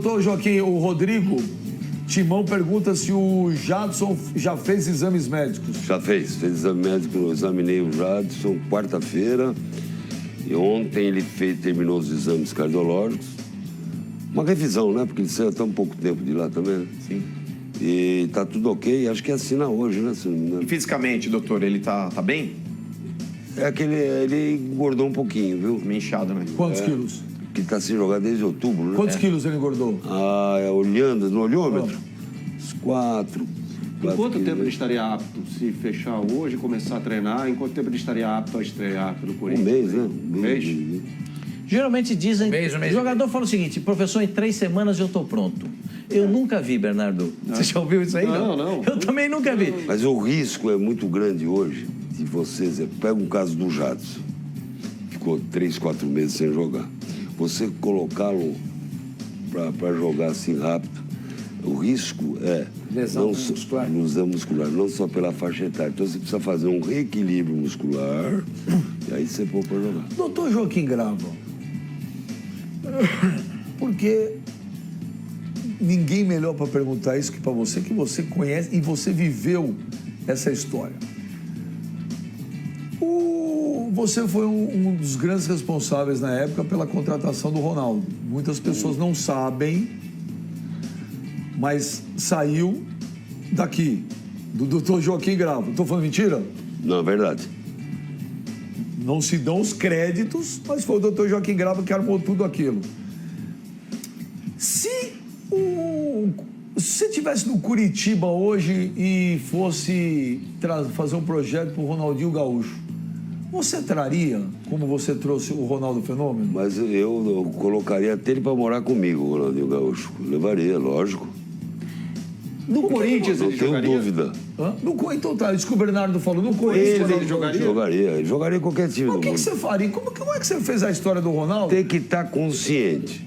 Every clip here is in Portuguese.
Doutor Joaquim, o Rodrigo Timão pergunta se o Jadson já fez exames médicos. Já fez exame médico, eu examinei o Jadson quarta-feira. E ontem ele terminou os exames cardiológicos. Uma revisão, né? Porque ele saiu até um pouco tempo de lá também, né? Sim. E tá tudo ok, acho que assina hoje, né? Se não me engano. E fisicamente, doutor, ele tá bem? É que ele engordou um pouquinho, viu? Meio inchado, né? Quantos quilos? Que tá sem jogar desde outubro, né? Quantos quilos ele engordou? Olhando no olhômetro, uns 4. Em quanto tempo ele estaria apto, se fechar hoje, começar a treinar, em quanto tempo ele estaria apto a estrear pelo Um Corinthians? mês, né? Um mês? Geralmente dizem... mês. O jogador fala o seguinte, professor, em 3 semanas eu estou pronto. Eu nunca vi, Bernardo. Você já ouviu isso aí? Não. Eu também nunca vi. Mas o risco é muito grande hoje de vocês... Pega um caso do Jadson, ficou 3, 4 meses sem jogar. Você colocá-lo para jogar assim rápido, o risco é lesão muscular, não só pela faixa etária. Então você precisa fazer um reequilíbrio muscular e aí você pôr para jogar. Doutor Joaquim Grava, porque ninguém melhor para perguntar isso que você conhece e você viveu essa história. Você foi um dos grandes responsáveis na época pela contratação do Ronaldo. Muitas pessoas não sabem, mas saiu daqui, do doutor Joaquim Grava. Estou falando mentira? Não, é verdade. Não se dão os créditos, mas foi o doutor Joaquim Grava que armou tudo aquilo. Se você estivesse no Curitiba hoje e fosse fazer um projeto para o Ronaldinho Gaúcho, você traria, como você trouxe o Ronaldo Fenômeno? Mas eu colocaria até ele para morar comigo, o Ronaldinho Gaúcho. Levaria, lógico. No Corinthians ele jogaria? Não tenho dúvida. Então tá, isso que o Bernardo falou. No Corinthians ele jogaria? Jogaria qualquer time do mundo. O que você faria? Como é que você fez a história do Ronaldo? Tem que estar consciente.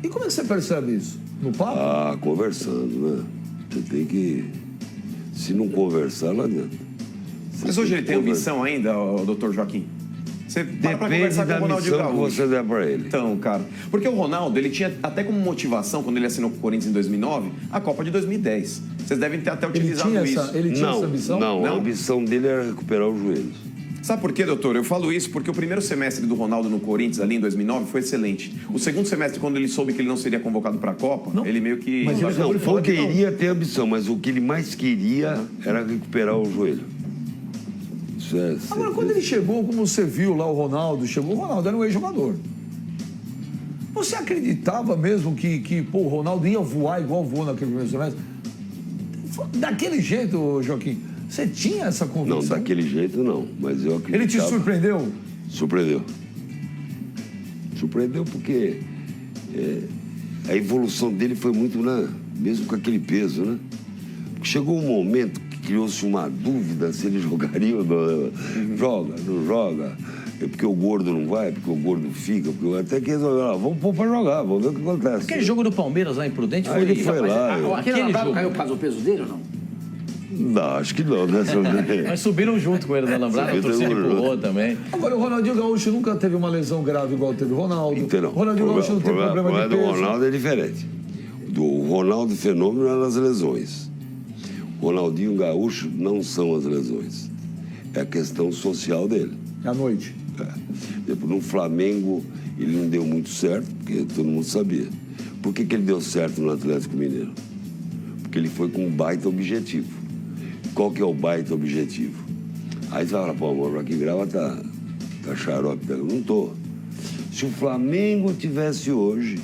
E como é que você percebe isso? No papo? Conversando, né? Você tem que... Se não conversar, não adianta. Mas hoje ele tem ambição ainda, o doutor Joaquim? Você para pra Depende conversar da com o Ronaldinho missão que Gaúcho. você der para ele. Então, cara, porque o Ronaldo, ele tinha até como motivação, quando ele assinou com o Corinthians em 2009, a Copa de 2010. Vocês devem ter até utilizado isso. Ele tinha essa ambição? Não, a ambição dele era recuperar os joelhos. Sabe por quê, doutor? Eu falo isso porque o primeiro semestre do Ronaldo no Corinthians, ali em 2009, foi excelente. O segundo semestre, quando ele soube que ele não seria convocado para a Copa, ele meio que... Mas ele Não, poderia ter ambição, mas o que ele mais queria era recuperar o joelho. Isso é... Agora, quando ele chegou, como você viu lá, o Ronaldo era um ex-jogador. Você acreditava mesmo que o Ronaldo ia voar igual voou naquele primeiro semestre? Daquele jeito, Joaquim, você tinha essa convicção? Não, daquele jeito não, mas eu acreditava. Ele te surpreendeu? Surpreendeu. Surpreendeu porque a evolução dele foi muito, né? Mesmo com aquele peso, né? Porque chegou um momento que criou-se uma dúvida se ele jogaria ou não. Joga, não joga. É porque o gordo não vai, porque o gordo fica, porque até que resolveu, vamos pôr pra jogar, vamos ver o que acontece. Aquele jogo do Palmeiras lá em Prudente foi... Ele foi lá. Aquele Alambrado caiu por causa do peso dele ou não? Não, acho que não, né? Mas subiram junto com ele no Alambrado, a torcida pulou também. Agora, o Ronaldinho Gaúcho nunca teve uma lesão grave igual teve o Ronaldo. Então, O Ronaldinho Gaúcho não teve problema de do peso. Ronaldo é diferente. O Ronaldo Fenômeno era as lesões. O Ronaldinho Gaúcho não são as lesões. É a questão social dele. É à noite. No Flamengo, ele não deu muito certo, porque todo mundo sabia. Por que ele deu certo no Atlético Mineiro? Porque ele foi com um baita objetivo. Qual que é o baita objetivo? Aí você fala, pô, o Joaquim Grava tá xarope. Eu não tô. Se o Flamengo tivesse hoje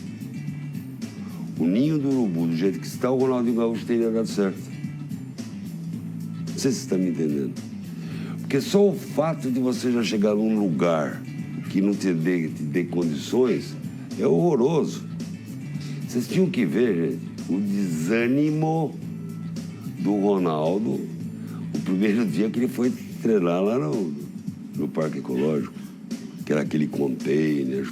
o ninho do urubu, do jeito que está, o Ronaldinho Gaúcho teria dado certo. Não sei se você está me entendendo. Porque só o fato de você já chegar num lugar que não te dê condições é horroroso. Vocês tinham que ver, gente, o desânimo do Ronaldo o primeiro dia que ele foi treinar lá no Parque Ecológico, que era aquele container.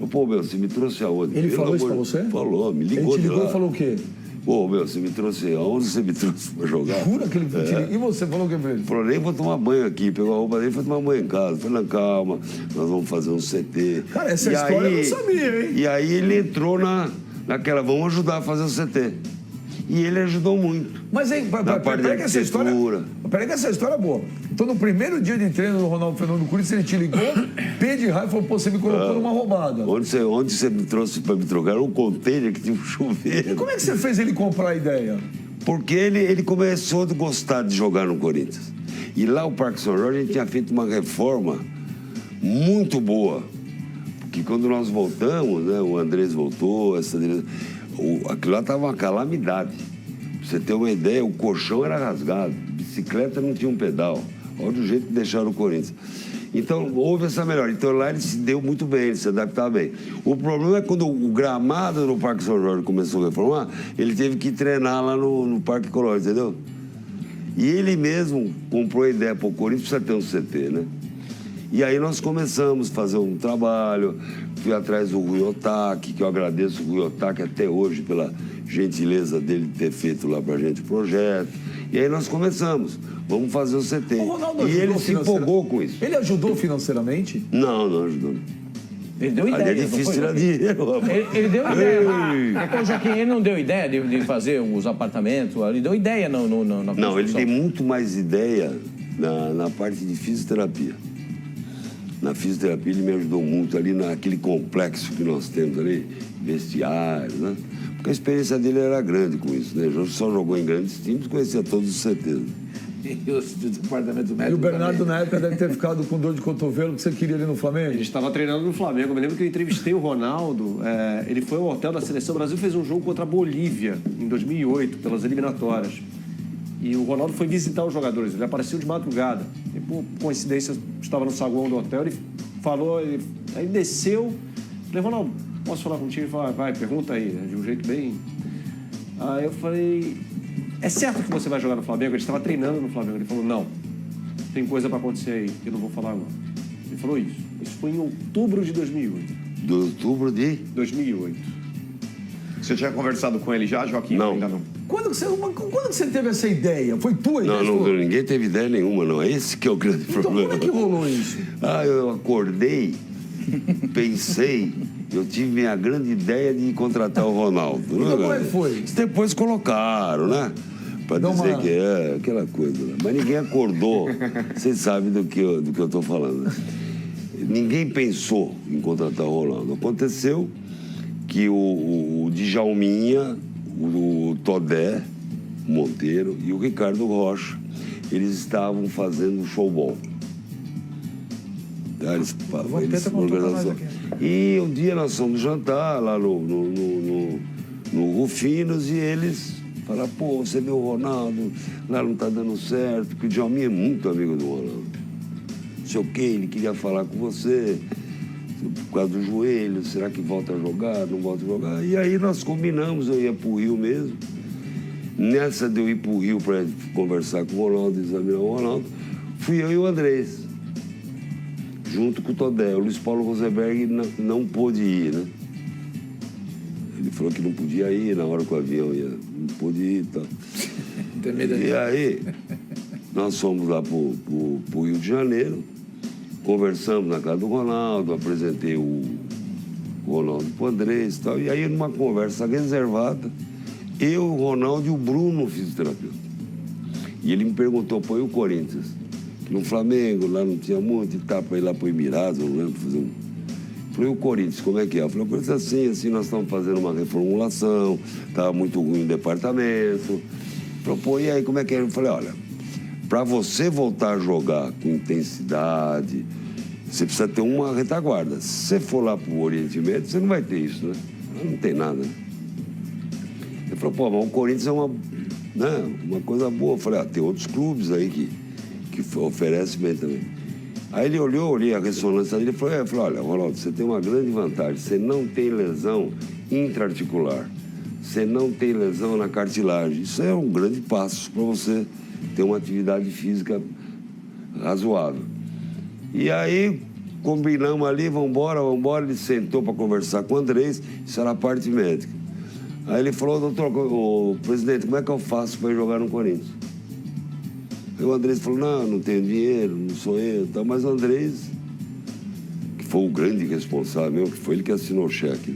Pô, meu, você me trouxe aonde? Ele falou isso pra você? Falou, me ligou. Ele te ligou e falou o quê? Pô, meu, você me trouxe aonde você me trouxe pra jogar? Jura que ele te... E você falou o que pra ele? Falou, nem vou tomar banho aqui. Pegou a roupa dele e foi tomar banho em casa. Falei, calma, nós vamos fazer um CT. Cara, essa história eu não sabia, hein? E aí ele entrou naquela, vamos ajudar a fazer o CT. E ele ajudou muito. Mas aí, peraí que essa história é boa. Então, no primeiro dia de treino do Ronaldo Fenômeno do Corinthians, ele te ligou, pé de raiva, e falou, pô, você me colocou numa roubada. Onde você me trouxe para me trocar? Era um container que tinha um chuveiro. E como é que você fez ele comprar a ideia? Porque ele começou a gostar de jogar no Corinthians. E lá o Parque São Jorge, a gente tinha feito uma reforma muito boa. Porque quando nós voltamos, né, o Andrés voltou, aquilo lá estava uma calamidade. Pra você ter uma ideia, o colchão era rasgado, bicicleta não tinha um pedal. Olha o jeito que deixaram o Corinthians. Então, houve essa melhora. Então, lá ele se deu muito bem, ele se adaptava bem. O problema é quando o gramado no Parque São Jorge começou a reformar, ele teve que treinar lá no Parque Colônia, entendeu? E ele mesmo comprou a ideia para o Corinthians, precisa ter um CT, né? E aí nós começamos a fazer um trabalho, fui atrás do Rui Otaki, que eu agradeço o Rui Otaki até hoje pela gentileza dele de ter feito lá pra gente o projeto. E aí nós começamos, vamos fazer o CT. O Ronaldo e ele se empolgou com isso. Ele ajudou financeiramente? Não ajudou. Ele deu ideia. Ali é difícil tirar dinheiro. Ele deu ideia. O Joaquim, ele não deu ideia de fazer os apartamentos, ele deu ideia na construção. Não, ele tem muito mais ideia na parte de fisioterapia. Na fisioterapia ele me ajudou muito ali naquele complexo que nós temos ali, vestiário, né? Porque a experiência dele era grande com isso, né? Ele só jogou em grandes times, conhecia todos os CTs. E os departamentos médicos. E o Bernardo, também. na época, deve ter ficado com dor de cotovelo que você queria ali no Flamengo? Ele estava treinando no Flamengo. Eu me lembro que eu entrevistei o Ronaldo. Ele foi ao hotel da Seleção Brasil e fez um jogo contra a Bolívia, em 2008, pelas eliminatórias. E o Ronaldo foi visitar os jogadores. Ele apareceu de madrugada. E, por coincidência, estava no saguão do hotel. Ele falou, aí desceu. Falei, Ronaldo, posso falar contigo? Ele falou, vai, pergunta aí, né? De um jeito bem... Aí eu falei, é certo que você vai jogar no Flamengo? Ele estava treinando no Flamengo. Ele falou, não, tem coisa para acontecer aí, que eu não vou falar agora. Ele falou isso. Isso foi em outubro de 2008. De outubro de... 2008. Você tinha conversado com ele já, Joaquim? Não. Ainda não. Quando que você teve essa ideia? Foi tua ideia? Não, ninguém teve ideia nenhuma, não. Esse que é o grande Então, problema. como é que rolou isso? Eu acordei, pensei, eu tive minha grande ideia de contratar o Ronaldo. Então, como é que foi? Depois colocaram, né? Para dizer que é aquela coisa. Né? Mas ninguém acordou. Vocês sabem do que eu estou falando. Né? Ninguém pensou em contratar o Ronaldo. Aconteceu que o Djalminha, o Todé Monteiro e o Ricardo Rocha, eles estavam fazendo showball. Eles organização. E um dia nós fomos jantar lá no Rufinos e eles falaram, pô, você viu o Ronaldo, lá não tá dando certo, porque o Djalminha é muito amigo do Ronaldo. Não sei o quê, ele queria falar com você por causa do joelho, será que volta a jogar, não volta a jogar? E aí nós combinamos, eu ia pro Rio mesmo. Nessa de eu ir pro Rio para conversar com o Ronaldo, examinar o Ronaldo, fui eu e o Andrés, junto com o Todé. O Luiz Paulo Rosenberg não pôde ir, né? Ele falou que não podia ir na hora que o avião ia, não pôde ir e tal. E aí, nós fomos lá pro Rio de Janeiro, conversamos na casa do Ronaldo, apresentei o Ronaldo pro Andrés e tal. E aí, numa conversa reservada, eu, o Ronaldo e o Bruno, fisioterapeuta. E ele me perguntou, pô, e o Corinthians? Que no Flamengo, lá não tinha muito, e tá, para ir lá pro Emirados, eu não lembro, fazer um... Falei, o Corinthians, como é que é? Eu falei, o Corinthians assim, nós estamos fazendo uma reformulação, estava muito ruim o departamento. Falei, pô, e aí, como é que é? Eu falei, olha, para você voltar a jogar com intensidade, você precisa ter uma retaguarda. Se você for lá pro Oriente Médio, você não vai ter isso, né? Não tem nada, né? Ele falou, pô, mas o Corinthians é uma coisa boa. Eu falei, tem outros clubes aí que oferecem bem também. Aí ele olhou ali a ressonância dele e falou, olha, Ronaldo, você tem uma grande vantagem. Você não tem lesão intraarticular. Você não tem lesão na cartilagem. Isso é um grande passo para você ter uma atividade física razoável. E aí, combinamos ali, vamos embora. Ele sentou para conversar com o Andrés, isso era a parte médica. Aí ele falou, doutor, presidente, como é que eu faço para ir jogar no Corinthians? Aí o Andrés falou, não tenho dinheiro, não sou eu, tal. Mas o Andrés, que foi o grande responsável, que foi ele que assinou o cheque.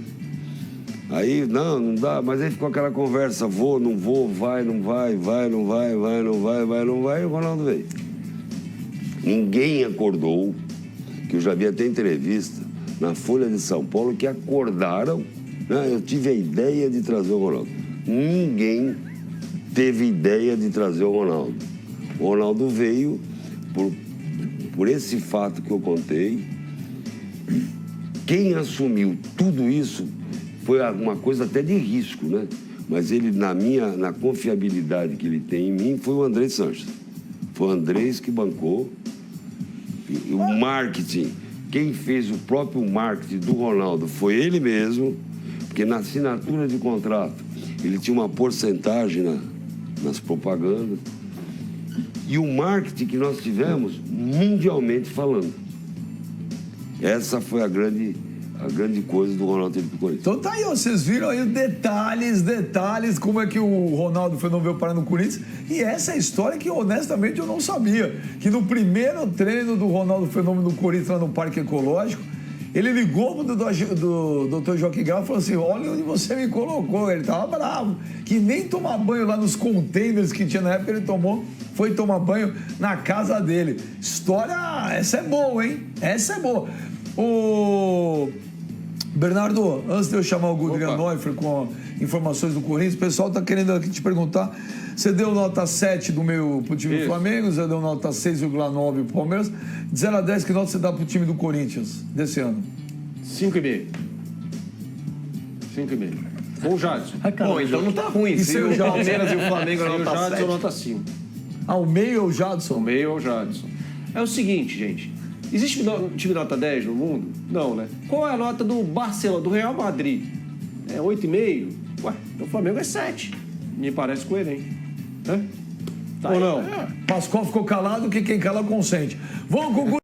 Aí, não dá, mas aí ficou aquela conversa, vou, não vou, vai, não vai, vai, não vai, vai, não vai, vai, não vai, e o Ronaldo veio. Ninguém acordou, que eu já vi até entrevista na Folha de São Paulo, que acordaram, né? Eu tive a ideia de trazer o Ronaldo. Ninguém teve ideia de trazer o Ronaldo. O Ronaldo veio por esse fato que eu contei. Quem assumiu tudo isso foi uma coisa até de risco, né? Mas ele, na confiabilidade que ele tem em mim, foi o Andrés Sanches. Foi o Andrés que bancou. E o marketing, quem fez o próprio marketing do Ronaldo foi ele mesmo, porque na assinatura de contrato ele tinha uma porcentagem nas propagandas. E o marketing que nós tivemos, mundialmente falando. Essa foi a grande coisa do Ronaldo ter ido pro Corinthians. Então tá aí, ó, vocês viram aí detalhes, como é que o Ronaldo Fenômeno veio parar no Corinthians. E essa é a história que, honestamente, eu não sabia. Que no primeiro treino do Ronaldo Fenômeno no Corinthians, lá no Parque Ecológico, ele ligou pro do Dr. Joaquim Grau e falou assim, olha onde você me colocou. Ele tava bravo, que nem tomar banho lá nos containers que tinha na época, ele foi tomar banho na casa dele. História, essa é boa, hein? Essa é boa. Ô, Bernardo, antes de eu chamar o Gudrian Neuffer com informações do Corinthians, o pessoal tá querendo aqui te perguntar, você deu nota 7 pro time do Flamengo, você deu nota 6,9 pro Palmeiras, de 0 a 10, que nota você dá pro time do Corinthians desse ano? 5,5. 5,5. Com o Jadson. Bom, então não tá ruim. E Se seu o Jadson? Palmeiras e o Flamengo E o nota Jadson 7. nota 5. Ah, o meio é o Jadson? O meio é o Jadson. É o seguinte, gente. Existe time nota 10 no mundo? Não, né? Qual é a nota do Barcelona, do Real Madrid? É 8,5? Ué, então o Flamengo é 7. Me parece coerente. Né? Ou não? Pascoal ficou calado, que quem cala consente. Vamos com o